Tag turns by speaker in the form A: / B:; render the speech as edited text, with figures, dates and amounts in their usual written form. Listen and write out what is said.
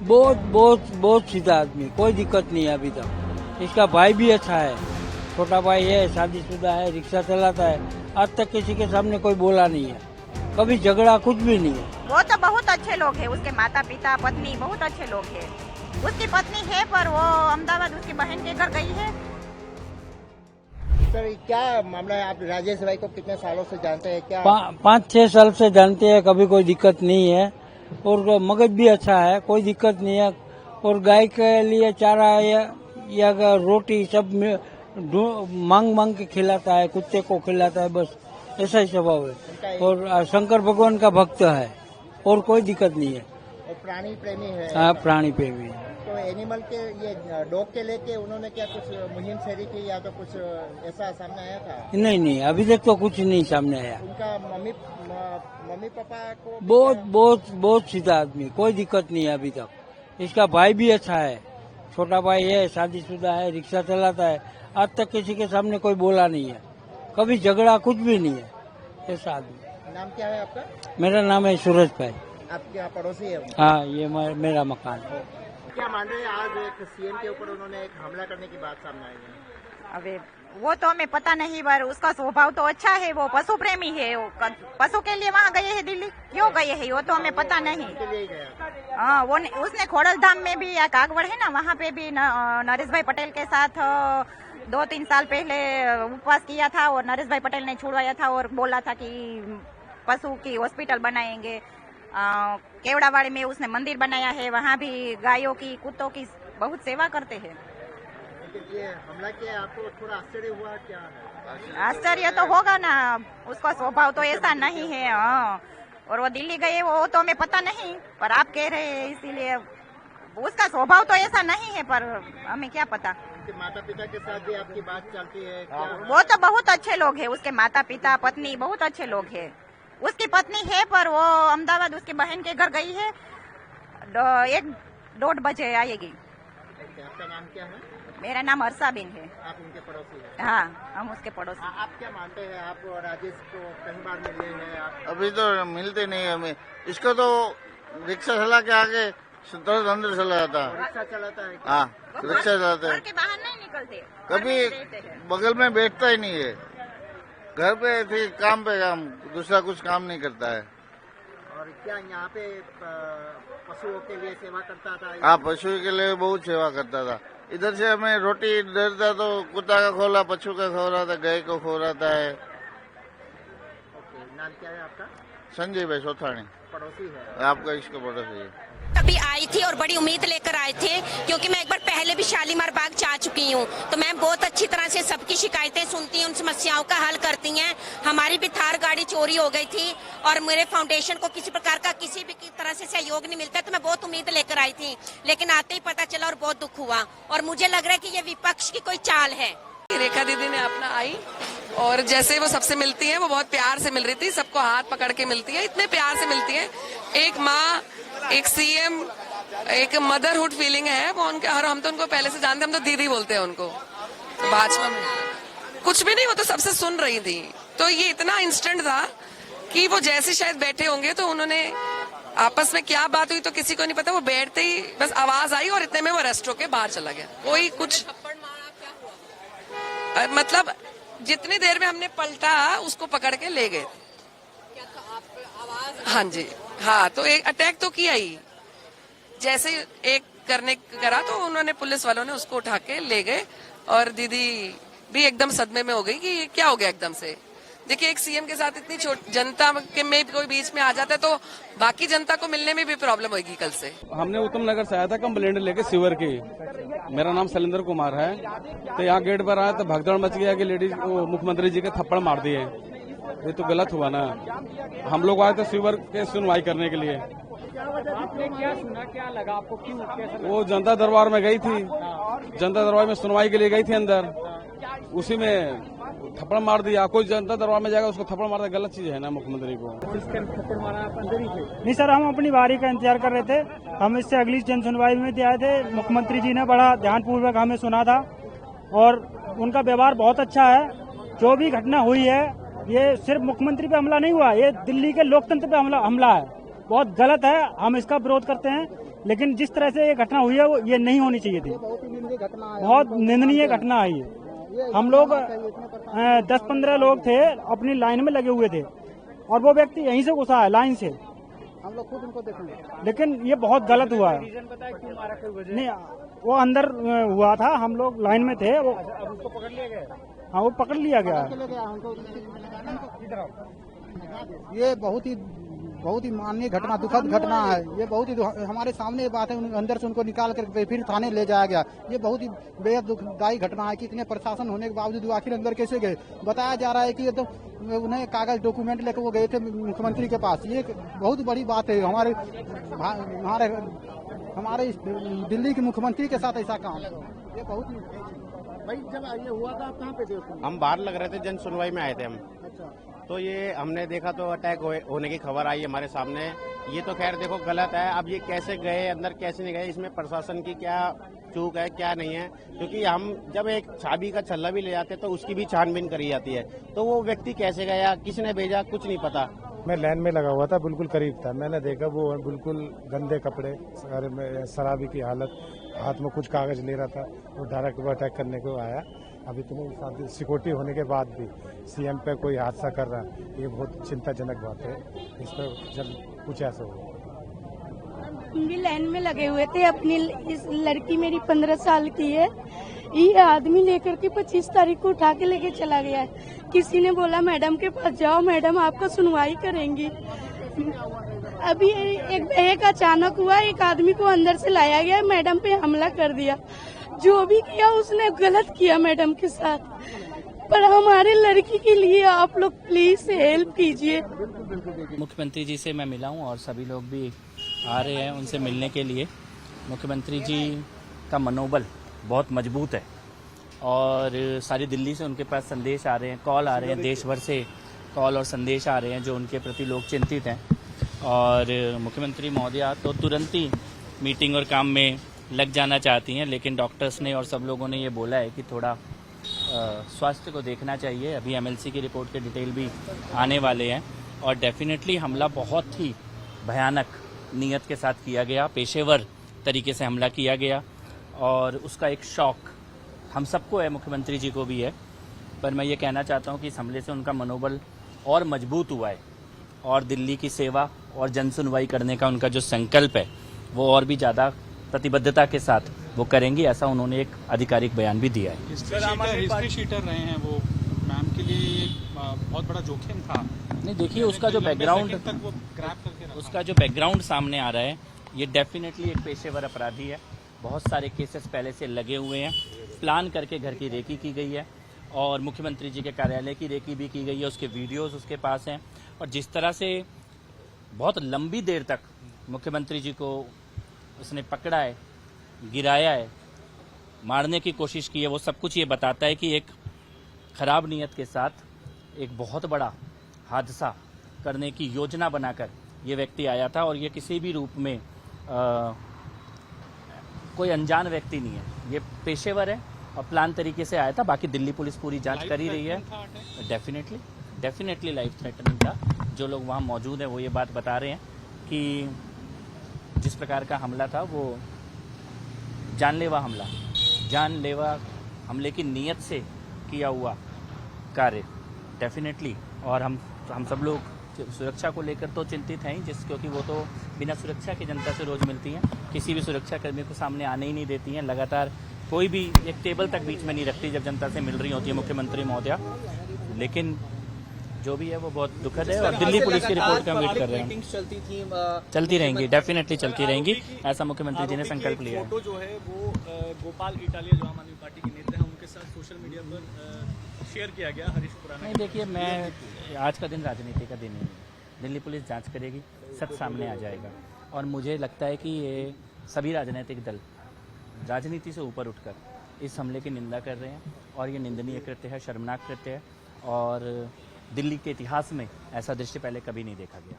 A: बहुत बहुत बहुत सीधा आदमी, कोई दिक्कत नहीं है अभी तक। इसका भाई भी अच्छा है, छोटा भाई है, शादीशुदा है, रिक्शा चलाता है। आज तक किसी के सामने कोई बोला नहीं है, कभी झगड़ा कुछ भी नहीं है।
B: वो तो बहुत अच्छे लोग हैं, उसके माता पिता पत्नी बहुत अच्छे लोग हैं। उसकी पत्नी है पर वो अहमदाबाद उसकी बहन के घर गई है।
C: सर क्या मामला है? आप राजेश भाई को कितने सालों से जानते हैं? क्या
A: 5-6 साल से जानते हैं, कभी कोई दिक्कत नहीं है। और मगज भी अच्छा है, कोई दिक्कत नहीं है। और गाय के लिए चारा या रोटी सब मांग मांग के खिलाता है, कुत्ते को खिलाता है, बस ऐसा ही स्वभाव है। और शंकर भगवान का भक्त है, और कोई दिक्कत नहीं है।
C: और प्राणी प्रेमी है?
A: हाँ, प्राणी प्रेमी है।
C: तो एनिमल के ये डॉग के लेके उन्होंने क्या कुछ मुहिम छेड़ी की या तो कुछ ऐसा सामने आया था?
A: नहीं, अभी तक तो कुछ नहीं सामने आया।
C: उनका मम्मी पापा को
A: बहुत बहुत बहुत सीधा आदमी, कोई दिक्कत नहीं है अभी तक। इसका भाई भी अच्छा है, छोटा भाई है, शादीशुदा है, रिक्शा चलाता है। आज तक किसी के सामने कोई बोला नहीं है, कभी झगड़ा कुछ भी नहीं है, ऐसा आदमी।
C: नाम क्या है आपका?
A: मेरा नाम है सूरज भाई।
C: आपके यहाँ पड़ोसी है?
A: हाँ, ये मेरा मकान है।
C: क्या मान रहे हैं आज एक सीएम के ऊपर उन्होंने एक हमला करने की बात सामने आई है?
B: अबे वो तो हमें पता नहीं, पर उसका स्वभाव तो अच्छा है, वो पशु प्रेमी है। वो पशु के लिए वहाँ गए हैं दिल्ली, क्यों गए हैं वो तो हमें पता नहीं।
C: के लिए ही गया?
B: हाँ, वो उसने खोड़ल धाम में भी या कागवड़ है ना, वहाँ पे भी नरेश भाई पटेल के साथ 2-3 साल पहले उपवास किया था, और नरेश भाई पटेल ने छुड़वाया था और बोला था कि पशु की हॉस्पिटल बनाएंगे। केवड़ावाड़ी में उसने मंदिर बनाया है, वहाँ भी गायों की कुत्तों की बहुत सेवा करते हैं।
C: ये हमला किया, आपको थोड़ा आश्चर्य हुआ? क्या है?
B: आश्चर्य तो होगा ना, उसका स्वभाव तो ऐसा नहीं है। हाँ, और वो दिल्ली गए वो तो हमें पता नहीं, पर आप कह रहे हैं इसीलिए। उसका स्वभाव तो ऐसा नहीं है, पर हमें क्या पता।
C: उनके माता पिता के साथ भी आपकी बात चलती है क्या?
B: वो तो बहुत अच्छे लोग हैं, उसके माता पिता पत्नी बहुत अच्छे लोग हैं। उसकी पत्नी है पर वो अहमदाबाद उसकी बहन के घर गई है, 1-1:30 बजे आएगी।
C: आपका नाम क्या है?
B: मेरा नाम हर्षा बिन है।
C: आप उनके पड़ोसी हैं?
B: हाँ, हम उसके पड़ोसी।
C: आप क्या मानते हैं? आप राजेश को कई बार मिले हैं आप?
D: अभी तो मिलते नहीं है हमें। इसको तो रिक्शा चला के आगे अंदर चला जाता है।
C: रिक्शा चलाता है?
D: हाँ, रिक्शा चलाते
B: घर
D: हैं।
B: के बाहर नहीं निकलते,
D: कभी बगल में बैठता ही नहीं है, घर पे थी काम पे काम, दूसरा कुछ काम नहीं करता है।
C: और क्या यहाँ पे पशुओं के लिए सेवा करता था?
D: हाँ, पशु के लिए बहुत सेवा करता था। इधर से हमें रोटी देता तो कुत्ता का खोला, पशु का खो रहा था, गाय को खो रहा है।
C: नाम क्या है आपका?
D: संजय भाई सोथानी,
C: पड़ोसी है
D: आपका इसको पड़ोसी है।
E: अभी आई थी और बड़ी उम्मीद लेकर आए थे, क्योंकि मैं एक बार पहले भी शालीमार बाग जा चुकी हूँ, तो मैं बहुत अच्छी तरह से सबकी शिकायतें सुनती हूँ, उन समस्याओं का हल करती हैं। हमारी भी थार गाड़ी चोरी हो गई थी और मेरे फाउंडेशन को किसी प्रकार का किसी भी तरह से सहयोग नहीं मिलता, तो मैं बहुत उम्मीद लेकर आई थी, लेकिन आते ही पता चला और बहुत दुख हुआ। और मुझे लग रहा है कि ये विपक्ष की कोई चाल है।
F: रेखा दीदी ने अपना आई और जैसे वो सबसे मिलती है, वो बहुत प्यार से मिल रही थी, सबको हाथ पकड़ के मिलती है, इतने प्यार से मिलती है। एक माँ, एक सीएम, एक मदरहुड फीलिंग है वो उनके। और हम तो उनको पहले से जानते हैं, हम तो दीदी बोलते हैं उनको। तो भाजपा में कुछ भी नहीं, वो तो सबसे सुन रही थी। तो ये इतना इंस्टेंट था कि वो जैसे शायद बैठे होंगे तो उन्होंने आपस में क्या बात हुई तो किसी को नहीं पता, वो बैठते ही बस आवाज आई और इतने में वो रेस्टोरेंट के बाहर चला गया। कोई कुछ मतलब जितनी देर में हमने पलटा उसको पकड़ के ले गए। हाँ जी, हाँ, तो एक अटैक तो किया ही, जैसे एक करा तो उन्होंने, पुलिस वालों ने उसको उठा के ले गए। और दीदी भी एकदम सदमे में हो गई कि क्या हो गया एकदम से। देखिए, एक सीएम के साथ इतनी जनता के में कोई बीच में आ जाता है तो बाकी जनता को मिलने में भी प्रॉब्लम होगी कल से।
G: हमने उत्तम नगर से आया था कंप्लेंट लेके सीवर की। मेरा नाम शैलेंद्र कुमार है। तो यहाँ गेट पर आया तो भगदड़ मच गया कि लेडीज मुख्यमंत्री जी के थप्पड़ मार दिए। ये तो गलत हुआ ना। हम लोग आए थे सीवर के सुनवाई करने के लिए।
H: आपने क्या सुना, क्या लगा आपको, क्यों कैसा?
G: वो जनता दरबार में गई थी, जनता दरबार में सुनवाई के लिए गई थी अंदर, उसी में थप्पड़ मार दिया। कोई जनता दरबार में जाएगा उसको थप्पड़ मारना गलत चीज है ना मुख्यमंत्री को।
H: थप्पड़ मारा आप अंदर ही थे? नहीं सर, हम अपनी बारी का इंतजार कर रहे थे। हम इससे अगली जन सुनवाई में आए थे। मुख्यमंत्री जी ने बड़ा ध्यानपूर्वक हमें सुना था और उनका व्यवहार बहुत अच्छा है। जो भी घटना हुई है ये सिर्फ मुख्यमंत्री पे हमला नहीं हुआ, ये दिल्ली के लोकतंत्र पे हमला है। बहुत गलत है, हम इसका विरोध करते हैं। लेकिन जिस तरह से ये घटना हुई है वो ये नहीं होनी चाहिए थी। बहुत निंदनीय घटना है ये। हम लोग 10-15 लोग थे, अपनी लाइन में लगे हुए थे और वो व्यक्ति यहीं से घुसा है लाइन से। हम लोग खुद उनको देखेंगे, लेकिन ये बहुत गलत हुआ है। नहीं, वो अंदर हुआ था, हम लोग लाइन में थे, वो उसको पकड़ लिया गया। हाँ, वो पकड़ लिया गया है।
I: ये बहुत ही माननीय घटना, दुखद घटना है। ये बहुत ही हमारे सामने ये बात है, अंदर से उनको निकाल कर फिर थाने ले जाया गया। ये बहुत ही बेहद दुखदायी घटना है कि इतने प्रशासन होने के बावजूद आखिर अंदर कैसे गए। बताया जा रहा है कि ये तो उन्हें कागज डॉक्यूमेंट लेकर वो गए थे मुख्यमंत्री के पास। ये बहुत बड़ी बात है। हमारे दिल्ली के मुख्यमंत्री के साथ ऐसा काम, ये बहुत ही।
C: भाई जब ये हुआ था आप कहाँ पे थे?
J: हम बाहर लग रहे थे, जन सुनवाई में आए थे हम। तो ये हमने देखा तो अटैक होने की खबर आई हमारे सामने। ये तो खैर देखो गलत है। अब ये कैसे गए अंदर, कैसे नहीं गए, इसमें प्रशासन की क्या चूक है क्या नहीं है, क्योंकि हम जब एक चाबी का छल्ला भी ले जाते तो उसकी भी छानबीन करी जाती है। तो वो व्यक्ति कैसे गया, किसने भेजा, कुछ नहीं पता।
K: मैं लाइन में लगा हुआ था, बिल्कुल करीब था। मैंने देखा वो बिल्कुल गंदे कपड़े, शराबी की हालत, हाथ में कुछ कागज ले रहा था। वो डायरेक्ट वो अटैक करने को आया। अभी इतनी सिक्योरिटी होने के बाद भी सीएम पे कोई हादसा कर रहा है, ये बहुत चिंताजनक बात है। इस पर जब कुछ ऐसा हो।
L: हम भी लाइन में लगे हुए थे। अपनी इस लड़की मेरी 15 साल की है। ये आदमी लेकर के 25 तारीख को उठा के लेके चला गया है। किसी ने बोला मैडम के पास जाओ, मैडम आपका सुनवाई करेंगी। अभी एक अचानक हुआ, एक आदमी को अंदर से लाया गया, मैडम पे हमला कर दिया। जो भी किया उसने गलत किया मैडम के साथ। पर हमारे लड़की के लिए आप लोग प्लीज हेल्प कीजिए।
M: मुख्यमंत्री जी से मैं मिला हूँ और सभी लोग भी आ रहे हैं उनसे मिलने के लिए। मुख्यमंत्री जी का मनोबल बहुत मजबूत है और सारी दिल्ली से उनके पास संदेश आ रहे हैं, कॉल आ रहे हैं, देश भर से कॉल और संदेश आ रहे हैं जो उनके प्रति लोग चिंतित हैं। और मुख्यमंत्री महोदया तो तुरंत ही मीटिंग और काम में लग जाना चाहती हैं, लेकिन डॉक्टर्स ने और सब लोगों ने ये बोला है कि थोड़ा स्वास्थ्य को देखना चाहिए। अभी एमएलसी की रिपोर्ट के डिटेल भी आने वाले हैं और डेफिनेटली हमला बहुत ही भयानक नीयत के साथ किया गया, पेशेवर तरीके से हमला किया गया और उसका एक शौक हम सबको है, मुख्यमंत्री जी को भी है। पर मैं ये कहना चाहता हूँ कि इस हमले से उनका मनोबल और मजबूत हुआ है और दिल्ली की सेवा और जन सुनवाई करने का उनका जो संकल्प है वो और भी ज़्यादा प्रतिबद्धता के साथ वो करेंगी, ऐसा उन्होंने एक आधिकारिक बयान भी दिया है।
N: हिस्ट्री शीटर रहे हैं वो, मैम के लिए बहुत बड़ा जोखिम था।
M: नहीं, देखिए उसका जो बैकग्राउंड सामने आ रहा है, ये डेफिनेटली एक पेशेवर अपराधी है। बहुत सारे केसेस पहले से लगे हुए हैं, प्लान करके घर की रेकी की गई है और मुख्यमंत्री जी के कार्यालय की रेकी भी की गई है। उसके वीडियोस उसके पास हैं और जिस तरह से बहुत लंबी देर तक मुख्यमंत्री जी को उसने पकड़ा है, गिराया है, मारने की कोशिश की है, वो सब कुछ ये बताता है कि एक खराब नीयत के साथ एक बहुत बड़ा हादसा करने की योजना बनाकर ये व्यक्ति आया था और ये किसी भी रूप में कोई अनजान व्यक्ति नहीं है, ये पेशेवर है और प्लान तरीके से आया था। बाकी दिल्ली पुलिस पूरी जांच कर ही रही है। डेफिनेटली लाइफ थ्रेटनिंग था। जो लोग वहाँ मौजूद हैं वो ये बात बता रहे हैं कि जिस प्रकार का हमला था वो जानलेवा हमले की नीयत से किया हुआ कार्य डेफिनेटली। और हम सब लोग सुरक्षा को लेकर तो चिंतित हैं ही, क्योंकि वो तो बिना सुरक्षा के जनता से रोज मिलती हैं, किसी भी सुरक्षा कर्मी को सामने आने ही नहीं देती हैं, लगातार कोई भी एक टेबल तक बीच में नहीं रखती जब जनता से मिल रही होती है मुख्यमंत्री महोदया। लेकिन जो भी है वो बहुत दुखद है और दिल्ली पुलिस की रिपोर्ट का वेट कर रहे हैं। चलती रहेंगी, डेफिनेटली चलती रहेंगी, ऐसा मुख्यमंत्री जी ने संकल्प लिया है।
N: फोटो जो है वो गोपाल इटालिया जो आम आदमी पार्टी के नेता हैं उनके साथ सोशल मीडिया पर शेयर किया गया हरीश खुराना।
M: नहीं, देखिए मैं आज का दिन राजनीति का दिन है, दिल्ली पुलिस जांच करेगी, सब सामने आ जाएगा और मुझे लगता है कि ये सभी राजनीतिक दल राजनीति से ऊपर उठकर इस हमले की निंदा कर रहे हैं और ये निंदनीय कृत्य है, शर्मनाक कृत्य है और दिल्ली के इतिहास में ऐसा दृश्य पहले कभी नहीं देखा गया।